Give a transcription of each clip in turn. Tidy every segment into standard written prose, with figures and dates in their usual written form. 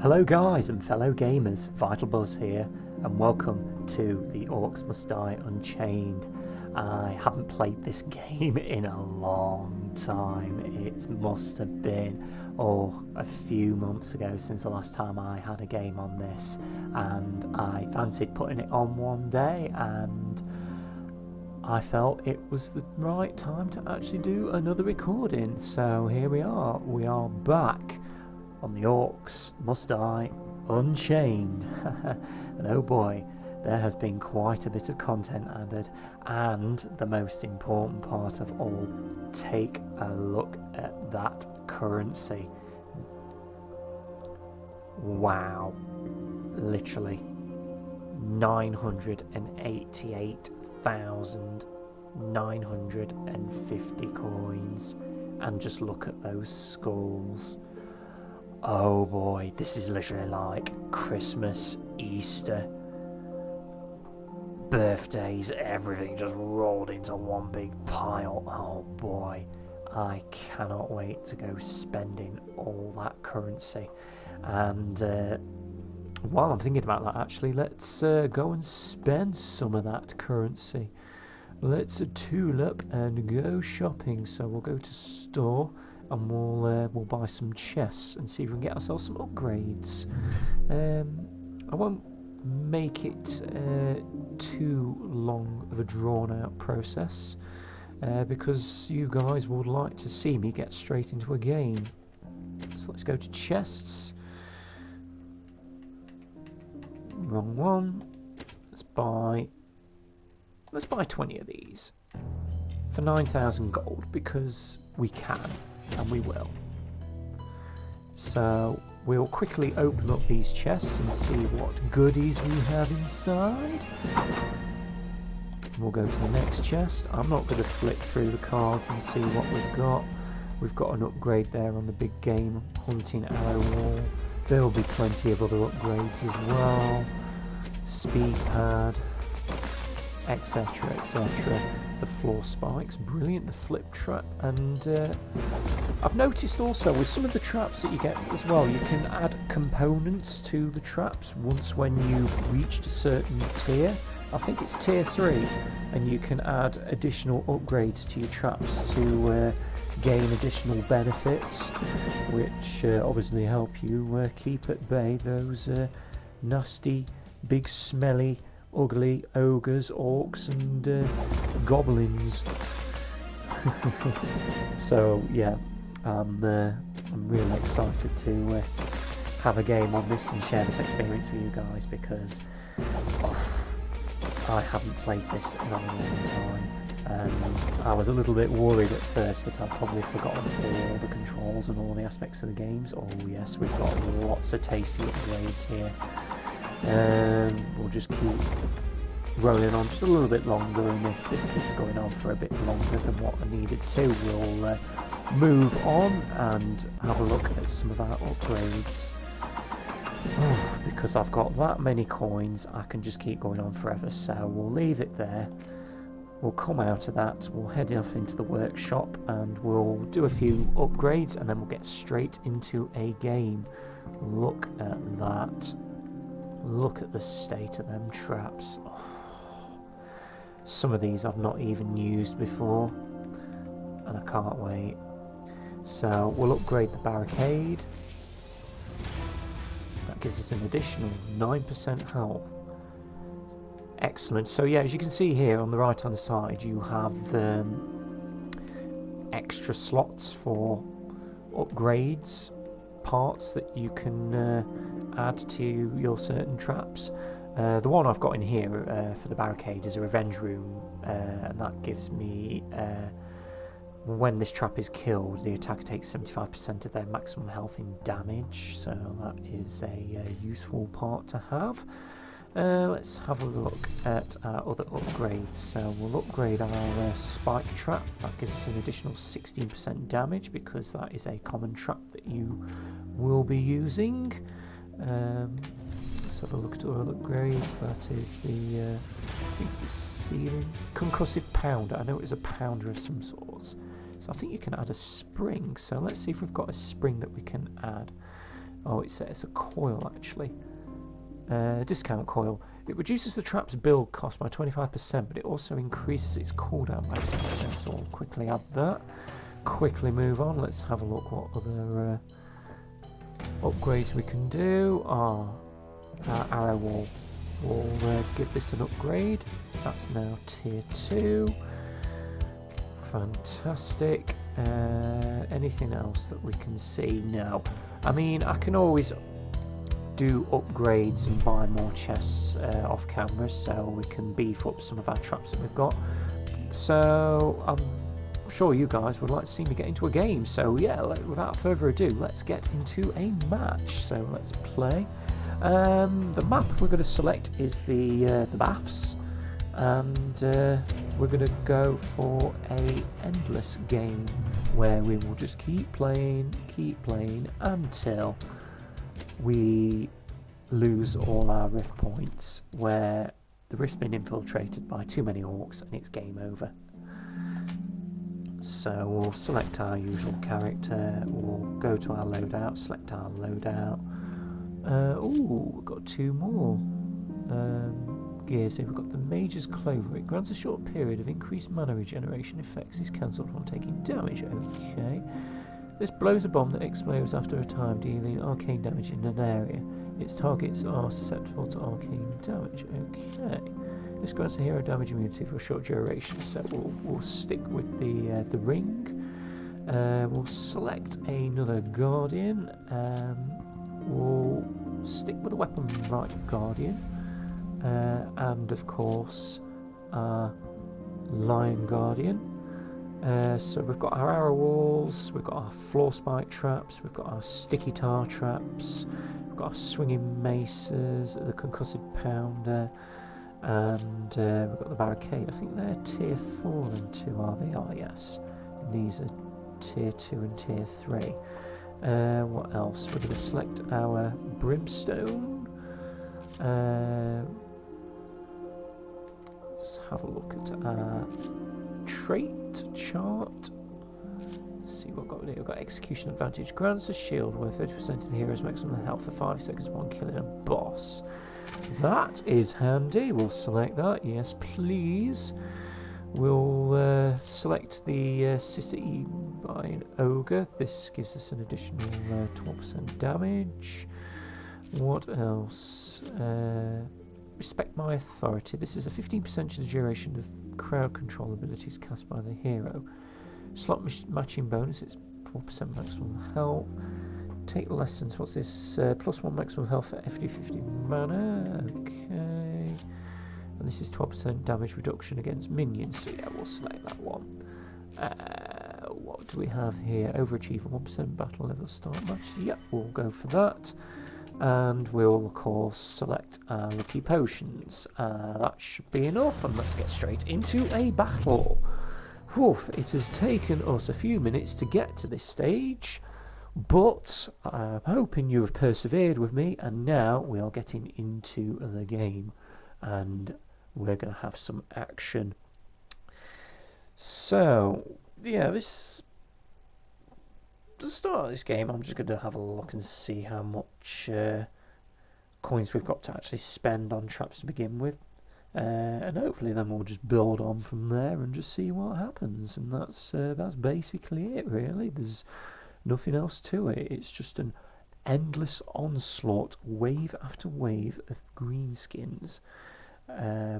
Hello guys and fellow gamers, VitalBuzz here, and welcome to the Orcs Must Die Unchained. I haven't played this game in a long time. It must have been a few months ago since the last time I had a game on this, and I fancied putting it on one day, and I felt it was the right time to actually do another recording. So here we are back on the Orcs Must Die Unchained. And oh boy, there has been quite a bit of content added, and the most important part of all, take a look at that currency. Wow, literally 988,950 coins, and just look at those skulls. Oh boy, this is literally like Christmas, Easter, birthdays, everything just rolled into one big pile. Oh boy, I cannot wait to go spending all that currency. And while I'm thinking about that, actually, let's go and spend some of that currency. Let's tulip and go shopping. So we'll go to store, and we'll buy some chests and see if we can get ourselves some upgrades. I won't make it too long of a drawn-out process, because you guys would like to see me get straight into a game. So let's go to chests. Wrong one. Let's buy 20 of these for 9,000 gold, because we can. And we will. So we'll quickly open up these chests and see what goodies we have inside. We'll go to the next chest. I'm not going to flick through the cards and see what we've got. We've got an upgrade there on the big game hunting arrow wall. There will be plenty of other upgrades as well. Speed pad, etc, etc. The floor spikes, brilliant. The flip trap, and I've noticed also with some of the traps that you get as well, you can add components to the traps once when you've reached a certain tier. I think it's tier 3, and you can add additional upgrades to your traps to gain additional benefits, which obviously help you keep at bay those nasty, big, smelly, ugly ogres, orcs, and goblins. So yeah, I'm really excited to have a game on this and share this experience with you guys, because I haven't played this in a long time, and I was a little bit worried at first that I'd probably forgotten all the controls and all the aspects of the games. Oh yes, we've got lots of tasty upgrades here. We'll just keep rolling on just a little bit longer, and if this keeps going on for a bit longer than what I needed to, we'll move on and have a look at some of our upgrades. Because I've got that many coins, I can just keep going on forever, so we'll leave it there. We'll come out of that, we'll head off into the workshop, and we'll do a few upgrades, and then we'll get straight into a game. Look at that. Look at the state of them traps. Oh, some of these I've not even used before, and I can't wait. So we'll upgrade the barricade. That gives us an additional 9% health. Excellent. So yeah, as you can see here on the right hand side, you have extra slots for upgrades, parts that you can add to your certain traps. The one I've got in here for the barricade is a revenge room, and that gives me, when this trap is killed, the attacker takes 75% of their maximum health in damage, so that is a useful part to have. Let's have a look at our other upgrades. So we'll upgrade our spike trap. That gives us an additional 16% damage, because that is a common trap that you will be using. Let's have a look at our upgrades. That is the, I think it's the ceiling. Concussive pounder. I know it was a pounder of some sorts. So I think you can add a spring. So let's see if we've got a spring that we can add. Oh, it's a coil actually. Discount coil. It reduces the trap's build cost by 25%, but it also increases its cooldown by 10%. So we'll quickly add that. Quickly move on. Let's have a look what other upgrades we can do. Our arrow wall will give this an upgrade. That's now tier 2. Fantastic. Anything else that we can see? No. I mean, I can always do upgrades and buy more chests off camera, so we can beef up some of our traps that we've got. So I'm sure you guys would like to see me get into a game. So yeah, without further ado, let's get into a match. So let's play. The map we're going to select is the baths, and we're going to go for a endless game where we will just keep playing until we lose all our rift points, where the rift's been infiltrated by too many orcs and it's game over. So we'll select our usual character, we'll go to our loadout, select our loadout. Ooh, we've got 2 more gears here. We've got the Mage's Clover. It grants a short period of increased mana regeneration. Effects is cancelled when taking damage. Okay. This blows a bomb that explodes after a time, dealing arcane damage in an area. Its targets are susceptible to arcane damage. Okay. This grants a hero damage immunity for a short duration, so we'll stick with the ring. We'll select another Guardian. We'll stick with the weapon right Guardian. And of course, our Lion Guardian. So we've got our arrow walls, we've got our floor spike traps, we've got our sticky tar traps, we've got our swinging maces, the concussive pounder, and we've got the barricade. I think they're tier 4 and 2, are they? Oh yes. And these are tier 2 and tier 3. What else? We're going to select our brimstone. Let's have a look at our trait chart. Let's see what we've got here. We've got execution advantage. Grants a shield worth 30% of the hero's maximum health for 5 seconds upon killing a boss. That is handy. We'll select that. Yes, please. We'll select the Sister Eaten by an Ogre. This gives us an additional 12% damage. What else? Respect my authority. This is a 15% duration of crowd control abilities cast by the hero. Slot matching bonus. It's 4% maximum health. Take lessons. What's this? +1 maximum health for every 50 mana. Okay. And this is 12% damage reduction against minions. So yeah, we'll select that one. What do we have here? Overachieve 1% battle level start match. Yep, we'll go for that. And we'll of course select our lucky potions. That should be enough, and let's get straight into a battle. Whew, it has taken us a few minutes to get to this stage, but I'm hoping you have persevered with me, and now we are getting into the game and we're going to have some action. So yeah, the start of this game, I'm just going to have a look and see how much coins we've got to actually spend on traps to begin with, and hopefully then we'll just build on from there and just see what happens. And that's basically it, really. There's nothing else to it. It's just an endless onslaught, wave after wave of greenskins.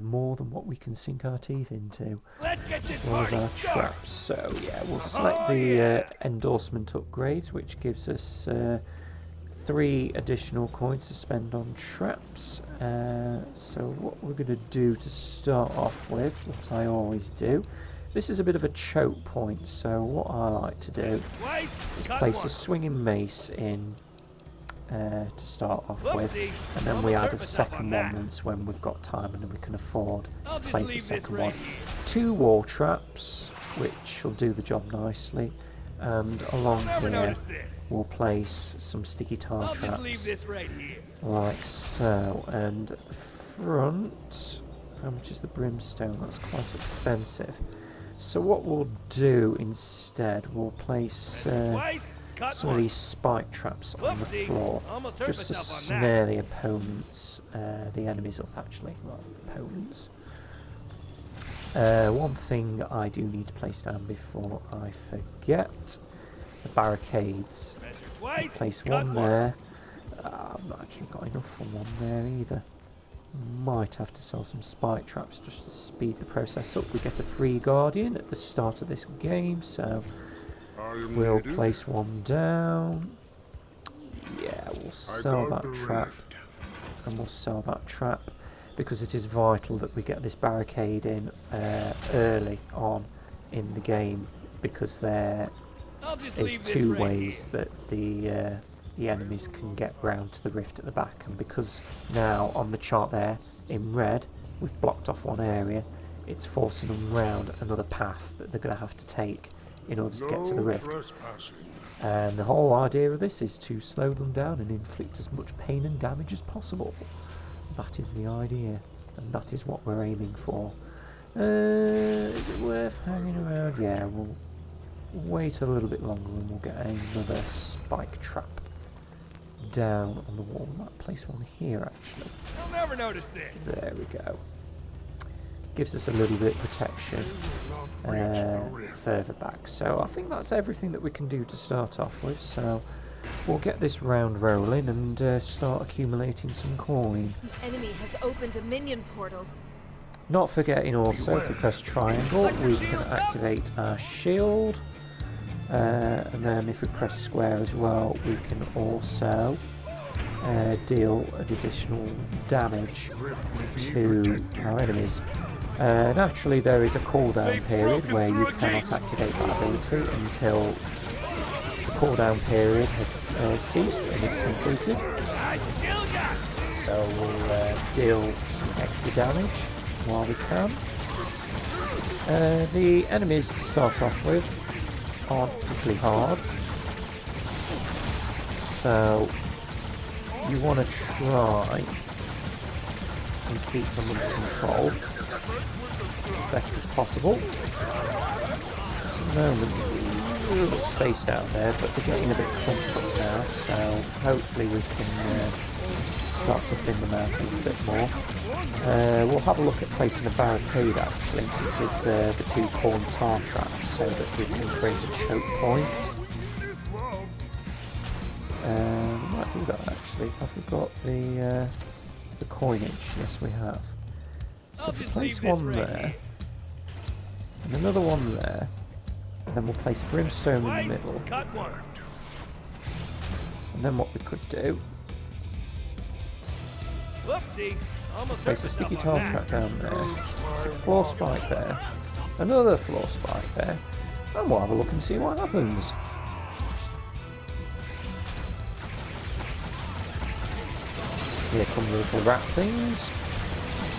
More than what we can sink our teeth into. Let's get this All of party our started. traps. So yeah, we'll select the endorsement upgrades, which gives us 3 additional coins to spend on traps. So what we're going to do to start off with, what I always do, this is a bit of a choke point, so what I like to do is place a swinging mace in to start off with, and then we add a second one once when we've got time and we can afford to place a second one. 2 wall traps, which will do the job nicely, and along here we'll place some sticky tar traps like so. And at the front, how much is the brimstone? That's quite expensive. So what we'll do instead, we'll place some of these spike traps on the floor, just to snare the opponents, the enemies up actually, not opponents. One thing I do need to place down before I forget, the barricades. I'll place one there. I've not actually got enough for one there either. Might have to sell some spike traps just to speed the process up. We get a free guardian at the start of this game, so we'll place one down. Yeah, we'll sell that trap, and we'll sell that trap because it is vital that we get this barricade in early on in the game, because there is two ways that the enemies can get round to the rift at the back, and because now on the chart there in red we've blocked off one area, it's forcing them round another path that they're going to have to take in order to get to the rift. And the whole idea of this is to slow them down and inflict as much pain and damage as possible. That is the idea, and that is what we're aiming for. Is it worth hanging around? Yeah, we'll wait a little bit longer and we'll get another spike trap down on the wall. Might place one here actually. I'll never notice this. There we go. Gives us a little bit of protection further back. So I think that's everything that we can do to start off with. So we'll get this round rolling and start accumulating some coin. The enemy has opened a minion portal. Not forgetting also, if we press triangle, we can activate our shield. And then if we press square as well, we can also deal an additional damage to our enemies. Naturally, there is a cooldown period where you cannot activate that ability until the cooldown period has ceased and it's completed. So we'll deal some extra damage while we can. The enemies to start off with aren't particularly hard, so you want to try and keep them under control as best as possible. At the moment, a little bit spaced out there, but they're getting a bit clumped up now, so hopefully we can start to thin them out a little bit more. We'll have a look at placing a barricade actually with the two corn tar traps so that we can create a choke point. We might do that actually. Have we got the coinage? Yes, we have. So if we place one there, and another one there, and then we'll place brimstone in the middle. And then what we could do, place a sticky tar trap down there, so floor spike there, another floor spike there, and we'll have a look and see what happens. Here come the little rat things.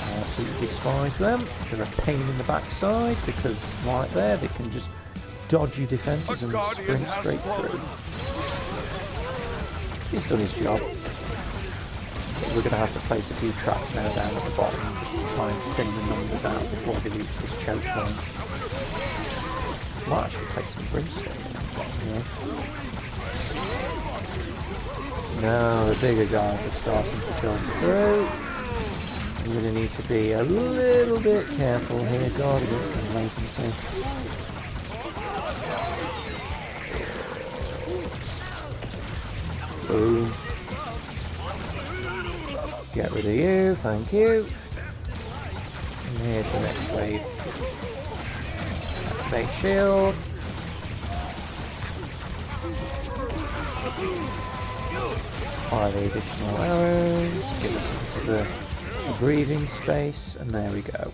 I absolutely despise them. They're a pain in the backside because right there they can just dodge your defences and sprint straight through. He's done his job. We're going to have to place a few traps now down at the bottom just to try and thin the numbers out before they reach this choke point. Might actually place some brimstone at the bottom here. Now the bigger guys are starting to filter through. I'm going to need to be a little bit careful here, guard against latency. Boom. Get rid of you, thank you. And here's the next wave. Activate shield. Fire the additional arrows, give us into the breathing space, and there we go.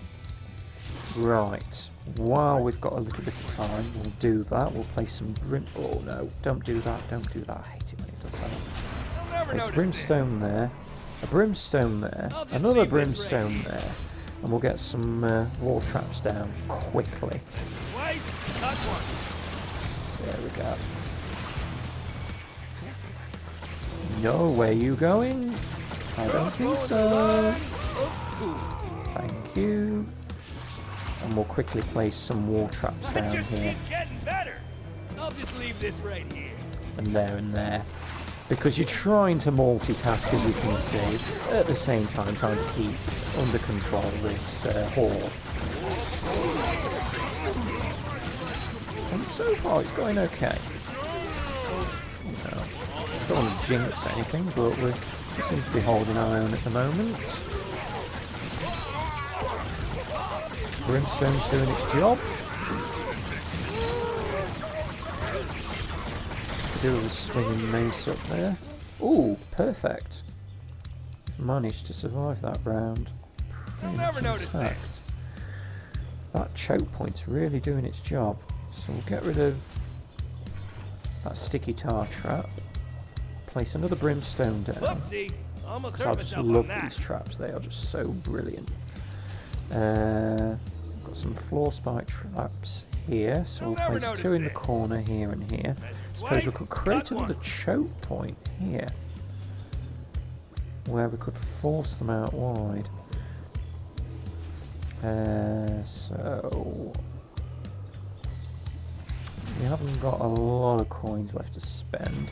Right, while we've got a little bit of time, we'll do that. We'll place some oh no, don't do that, don't do that. I hate it when it does that. Place brimstone there, a brimstone there, another brimstone there, and we'll get some wall traps down quickly. There we go. No, where are you going? I don't think so. Thank you. And we'll quickly place some wall traps down here. Getting better. I'll just leave this right here. and there. Because you're trying to multitask, as you can see, at the same time trying to keep under control this horde. And so far it's going okay. Don't want to jinx anything, but we seem to be holding our own at the moment. Brimstone's doing its job. Do a swinging mace up there. Ooh, perfect. Managed to survive that round. Pretty much intact. That choke point's really doing its job. So we'll get rid of that sticky tar trap. Place another brimstone down. Because I just love these traps. They are just so brilliant. Got some floor spike traps here, so we'll place 2 in the corner here and here. Suppose we could create another choke point here, where we could force them out wide. So we haven't got a lot of coins left to spend,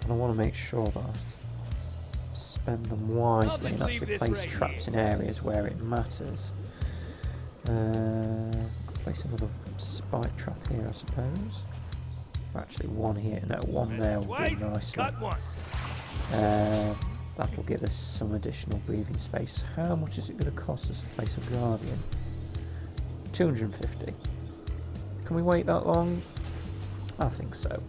and I want to make sure that I spend them wisely and actually place traps in areas where it matters. Place another spike trap here, I suppose. Actually, one here. No, one there will do nicely. That'll give us some additional breathing space. How much is it going to cost us to place a guardian? 250. Can we wait that long? I think so.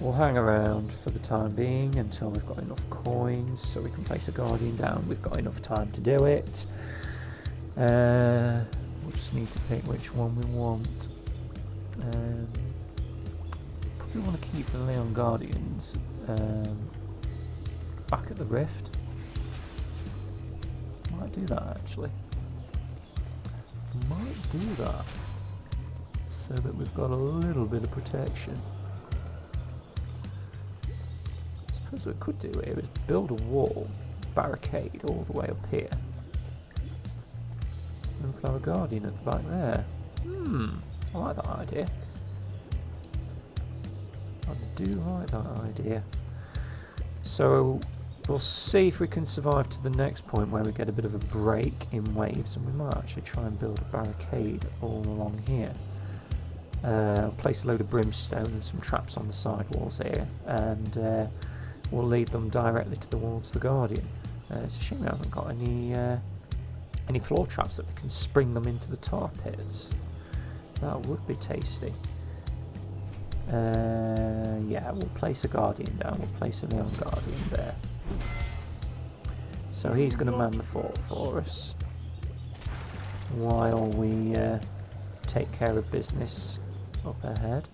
We'll hang around for the time being until we've got enough coins so we can place a guardian down. We've got enough time to do it. We'll just need to pick which one we want. Probably want to keep the Leon Guardians back at the Rift. Might do that actually. Might do that so that we've got a little bit of protection. I suppose what we could do here is build a wall, barricade all the way up here. And we've got a guardian at the back there. I like that idea. I do like that idea. So we'll see if we can survive to the next point where we get a bit of a break in waves, and we might actually try and build a barricade all along here. Place a load of brimstone and some traps on the side walls here, and we'll lead them directly towards the guardian. It's a shame we haven't got any floor traps that we can spring them into the tar pits. That would be tasty. Yeah, we'll place a guardian down. We'll place a Leon Guardian there. So he's going to man the fort for us while we take care of business up ahead.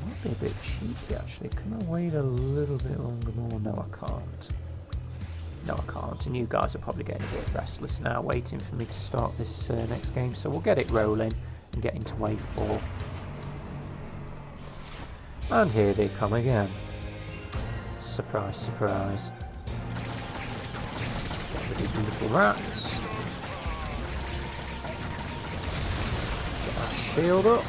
Might be a bit cheeky actually. Can I wait a little bit longer more? No, I can't. No, I can't. And you guys are probably getting a bit restless now, waiting for me to start this next game. So we'll get it rolling and get into wave 4. And here they come again. Surprise, surprise. Get rid of the little rats. Get our shield up.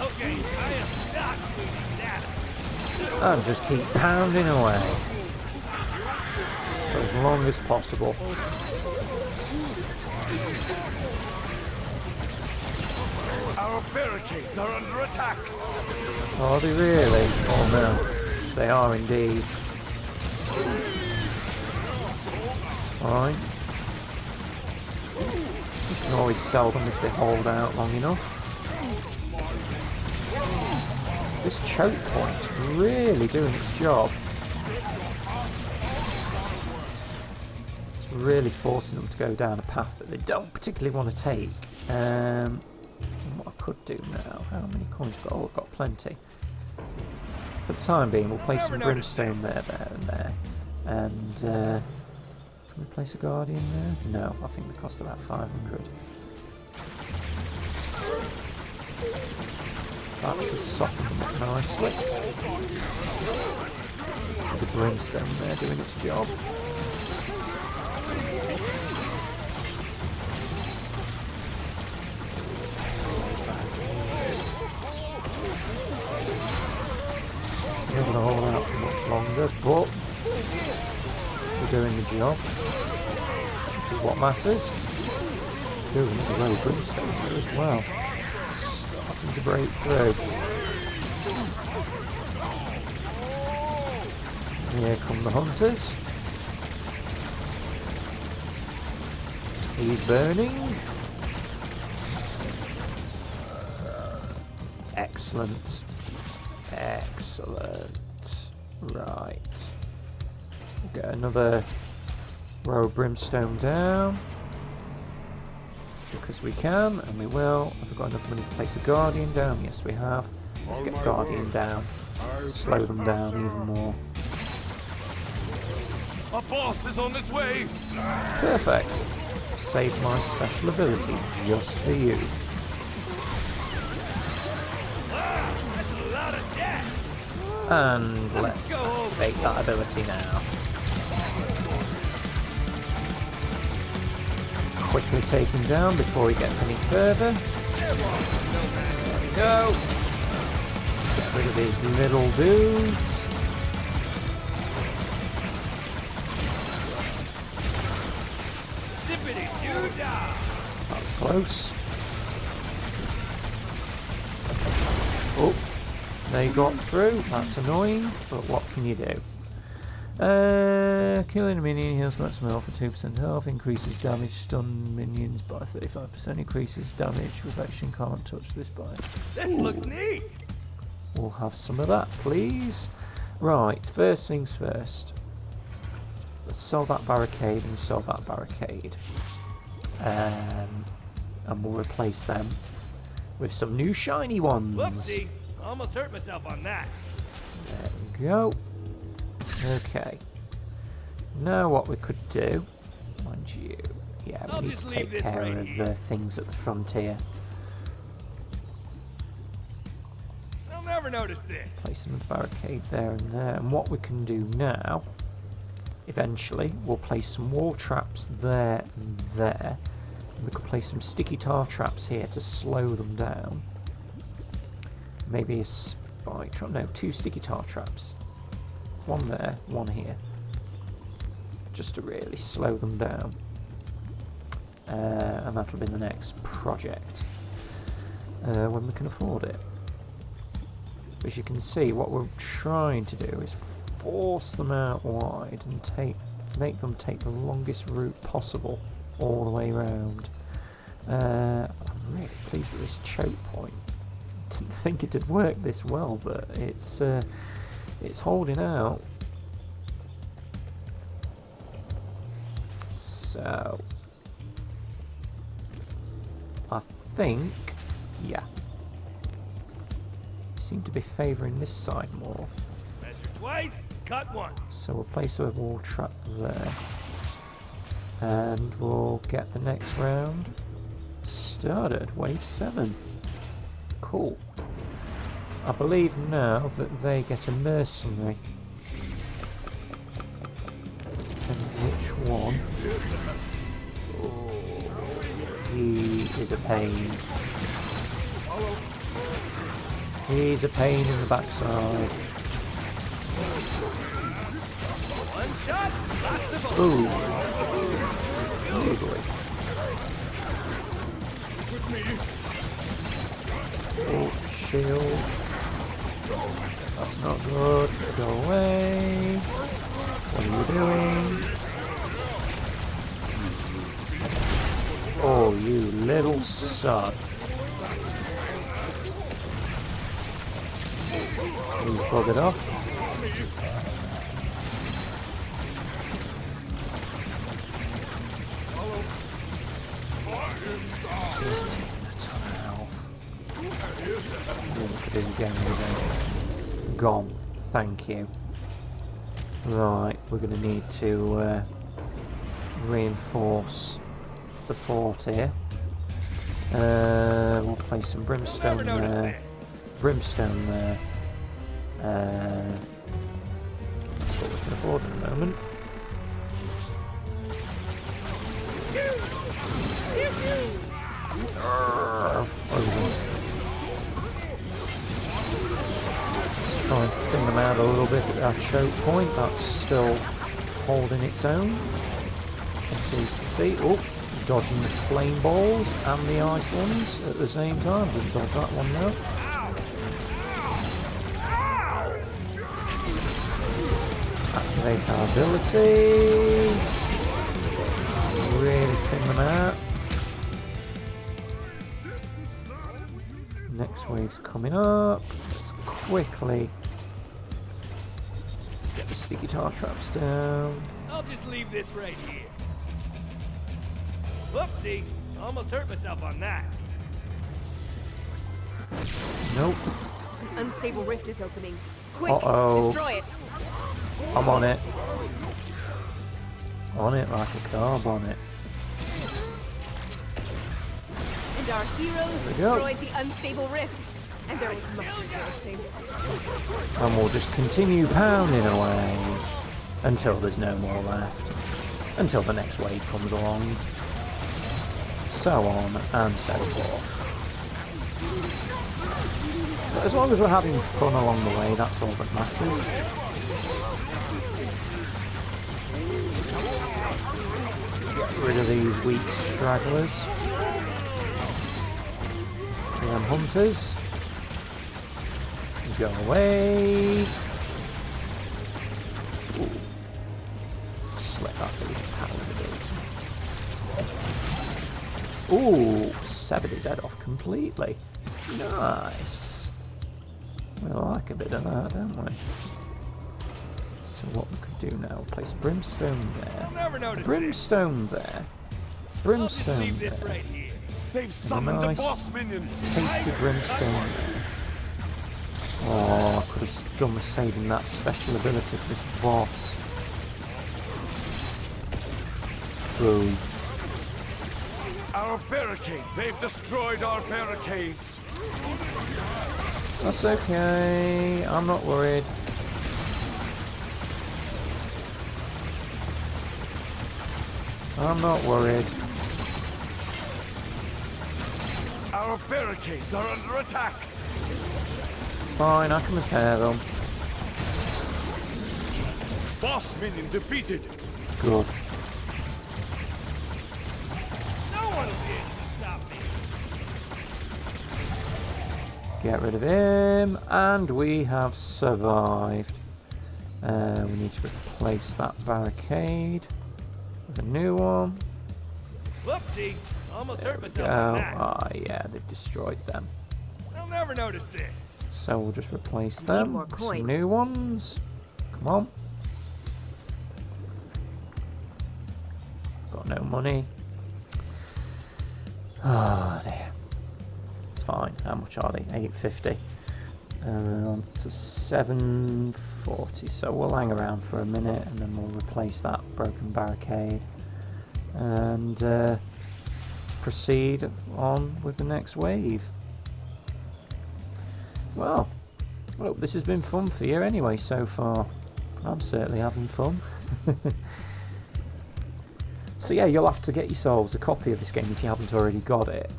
Okay, I am not doing that. And just keep pounding away for as long as possible. Our barricades are under attack. Are they really? Oh no, they are indeed. Fine. You can always sell them if they hold out long enough. This choke point is really doing its job. It's really forcing them to go down a path that they don't particularly want to take. What I could do now, how many coins got? Oh, I've got plenty. For the time being, we'll place some brimstone there, and there. And, can we place a guardian there? No, I think they cost about 500. That should soften them up nicely. The brimstone there doing its job. but we're doing the job, which is what matters. Doing a low brimstone here as well. Starting to break through. Here come the hunters. He's burning. Excellent. Excellent. Right. Get another row of brimstone down. Because we can, and we will. Have we got enough money to place a guardian down? Yes, we have. Let's get guardian down. Slow them down even more. A boss is on its way. Perfect. Saved my special ability just for you. That's a lot of death. And let's activate that ability now. Quickly take him down before he gets any further. There we go. Get rid of these little dudes. That's close. Oh, they got through. That's annoying, but what can you do? Killing a minion heals maximum health for 2% health, increases damage, stun minions by 35%, increases damage, reflection can't touch this by. This looks neat! We'll have some of that, please. Right, first things first. Let's sell that barricade and sell that barricade. And we'll replace them with some new shiny ones. Whoopsie! Almost hurt myself on that. There we go. Okay. Now what we could do, mind you, yeah, I'll we need just to leave take this care right of here. things at the frontier. I'll never notice this. Place another barricade there and there. And what we can do now, eventually, we'll place some wall traps there and there. We could place some sticky tar traps here to slow them down. Maybe a spike trap. No, 2 sticky tar traps. One there, one here. Just to really slow them down. And that'll be the next project. When we can afford it. As you can see, what we're trying to do is force them out wide and make them take the longest route possible all the way around. I'm really pleased with this choke point. Didn't think it'd work this well, but it's holding out. So I think, yeah, seem to be favouring this side more. Measure twice, cut once. So we'll place a wall trap there, and we'll get the next round started. Wave 7. Cool. I believe now that they get a mercenary. And which one? Oh, he is a pain. He's a pain in the backside. One shot, lots of them. Ooh. Ugly. Oh, shield. That's not good. Go away. What are you doing? Oh, you little son. He's buggered off. He's taking a ton of health. Look at him again. Gone. Thank you. Right, we're going to need to reinforce the fort here. We'll place some brimstone there. Brimstone there. That's what we can afford at the moment. Let's try and thin them out a little bit at that choke point. That's still holding its own. I'm pleased to see. Oh, dodging the flame balls and the ice ones at the same time. Didn't dodge that one now. Activate our ability. Really thin them out. Next wave's coming up. Let's quickly get the sticky tar traps down. I'll just leave this right here. Whoopsie! Almost hurt myself on that. Nope. An unstable rift is opening. Quick, Uh-oh. destroy it. I'm on it. On it like a carb on it. And our heroes we go. destroyed the unstable rift. And there was much rejoicing. And we'll just continue pounding away until there's no more left. Until the next wave comes along. So on and so forth. But as long as we're having fun along the way, that's all that matters. Get rid of these weak stragglers. Them hunters. Go away. Ooh. Sweat that big power of ability. Ooh, severed his head off completely. Nice. We like a bit of that, don't we? So what we could do now, place a brimstone there. I'll never notice Brimstone there. I'll just Brimstone leave this there. right here. They've summoned nice the boss minion. Tasty brimstone there. Oh, I could have done with saving that special ability for this boss. Boom. Our barricade. They've destroyed our barricades. That's okay. I'm not worried. I'm not worried. Our barricades are under attack. Fine, I can repair them. Boss minion defeated. Good. No one will be able to stop me. Get rid of him, and we have survived. We need to replace that barricade with a new one. Whoopsie! Almost hurt Go. myself on that. Ah, yeah, they've destroyed them. I'll never notice this. So we'll just replace Need them more with coin. some new ones. Come on. Got no money. Oh dear. It's fine. How much are they? 850. On to 740. So we'll hang around for a minute and then we'll replace that broken barricade and proceed on with the next wave. Well, I hope this has been fun for you anyway so far. I'm certainly having fun. So yeah, you'll have to get yourselves a copy of this game if you haven't already got it.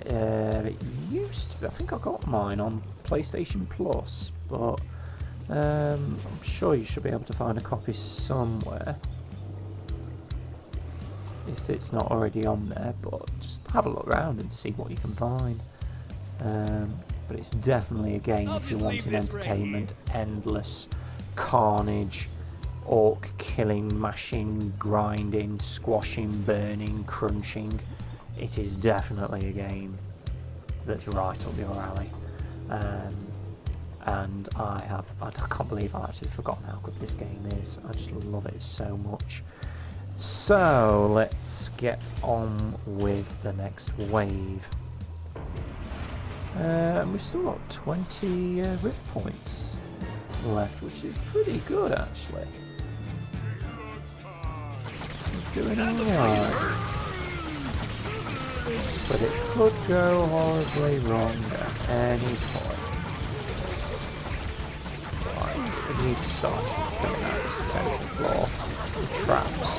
It used to, I think I got mine on PlayStation Plus, but I'm sure you should be able to find a copy somewhere if it's not already on there, but just have a look around and see what you can find. But it's definitely a game I'll if you're just leave wanting this right entertainment, endless carnage, orc killing, mashing, grinding, squashing, burning, crunching. It is definitely a game that's right up your alley. And I can't believe I've actually forgotten how good this game is. I just love it so much. So let's get on with the next wave. We've still got 20 rift points left, which is pretty good actually. We're doing alright. But it could go horribly wrong at any point. Right, we need to start filling out the centre floor with traps.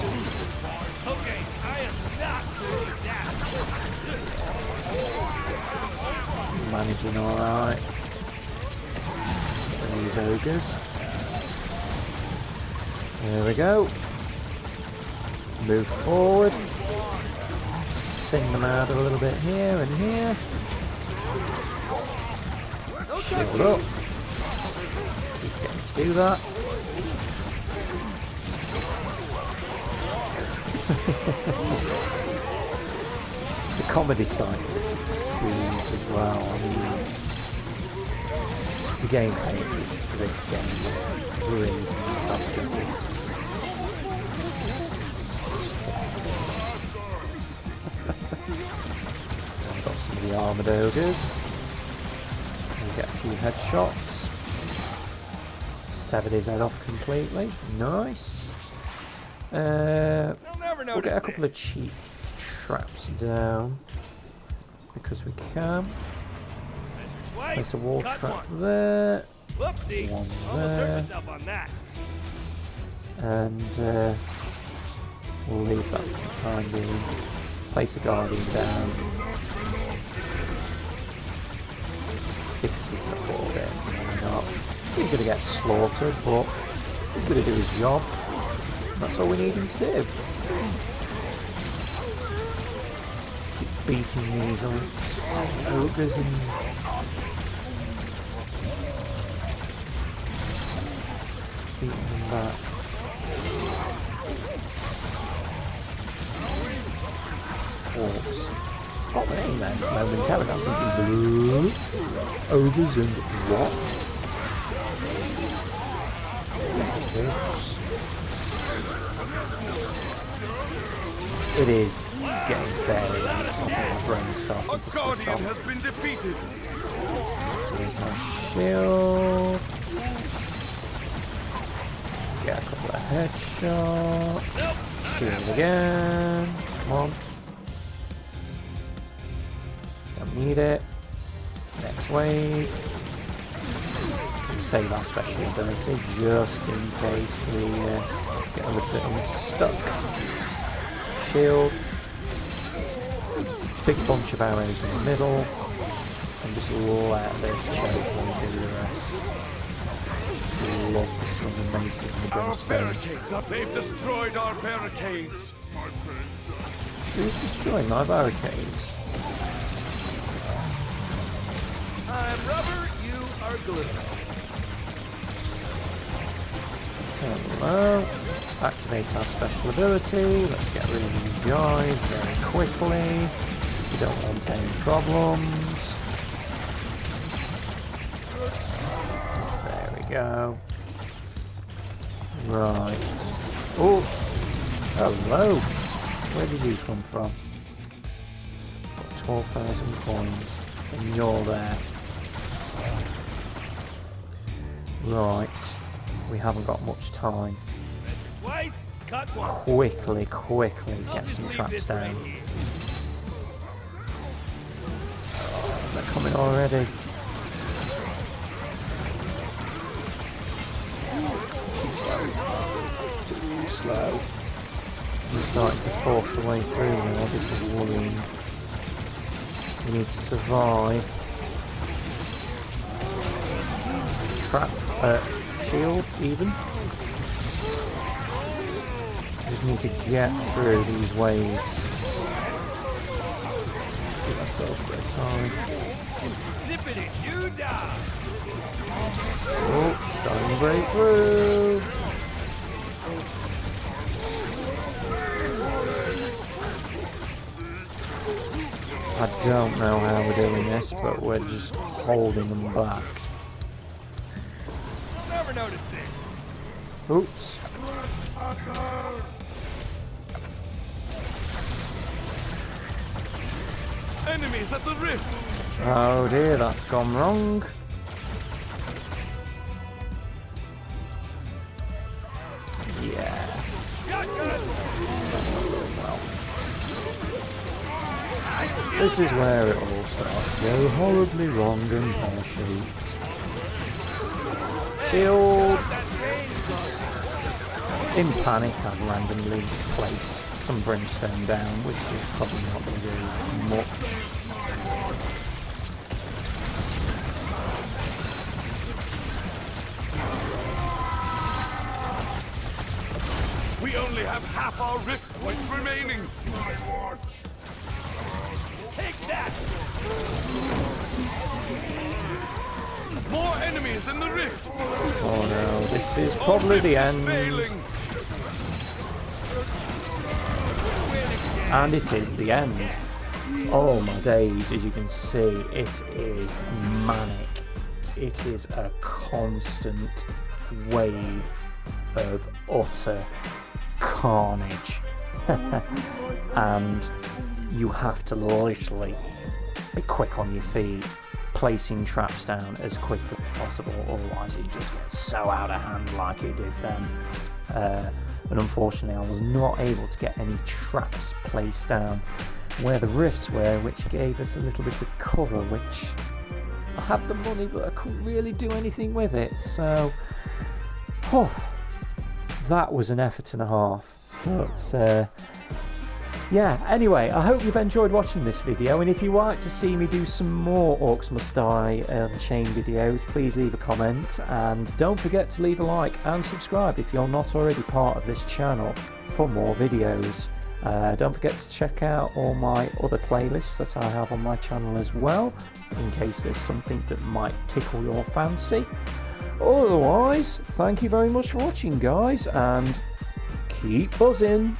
Okay, I am not going down. Managing alright. these ogres. There we go. Move forward. Thin them out a little bit here and here. Shield up. Keep getting to do that. The comedy side to this is just huge as well. I mean, the gameplay to this game really does justice. I've got some of the armoured ogres. We get a few headshots. Severed his head off completely. Nice. We'll get a couple of cheap traps down because we can. Place a wall trap there. Whoopsie. One Almost hurt there. myself on that. And we'll leave that for the time being. Place a guardian down. Because we can afford it. Why not? He's going to get slaughtered, but he's going to do his job. That's all we need him to do. Keep beating these ogres and beating them back. Orcs. Got the name then, momentarily. I'm thinking blue. Ogres and what? Orcs. It is getting very late, so my brain's starting A to switch guardian on. has been defeated. Activate our shield. Get a couple of headshots. Shield again. Come on. Don't need it. Next wave. We'll save our special ability just in case we get a little bit unstuck. Shield. Big bunch of arrows in the middle. And just let this choke while we do the rest. Love the swinging maces and the Our brimstone. barricades they've destroyed our barricades. Who's destroying my barricades? I'm rubber, you are glue. Hello. Activate our special ability. Let's get rid of these guys very quickly. We don't want any problems. There we go. Right. Oh! Hello! Where did you come from? Got 12,000 coins. And you're there. Right. We haven't got much time. Twice, cut one. Quickly I'll get just some leave traps this down. right here. They're coming already. Too slow. We're starting to force the way through now. This is worrying. We need to survive. Trap, shield even. Just need to get through these waves. Give ourselves a bit of time. Zip it in, you die. Oh, starting to break through. I don't know how we're doing this, but we're just holding them back. I'll never notice this. Oops. Enemies at the rift. Oh dear, that's gone wrong. Yeah. Shotgun. That's not going well. This is where it all starts to go horribly wrong and pear-shaped. Shield! In panic, I've randomly placed some brimstone down, which is probably not going to do much. only have half our rift points remaining. Take that! More enemies in the rift. Oh no, this is probably the end. Failing. And it is the end. Oh my days, as you can see, it is manic. It is a constant wave of utter carnage. And you have to literally be quick on your feet, placing traps down as quickly as possible, otherwise it just gets so out of hand like it did then. And unfortunately I was not able to get any traps placed down where the rifts were, which gave us a little bit of cover, which I had the money but I couldn't really do anything with it, so that was an effort and a half. But yeah, anyway, I hope you've enjoyed watching this video, and if you'd like to see me do some more Orcs Must Die Unchained videos, please leave a comment, and don't forget to leave a like and subscribe if you're not already part of this channel for more videos. Don't forget to check out all my other playlists that I have on my channel as well, in case there's something that might tickle your fancy. Otherwise, thank you very much for watching, guys, and keep buzzing!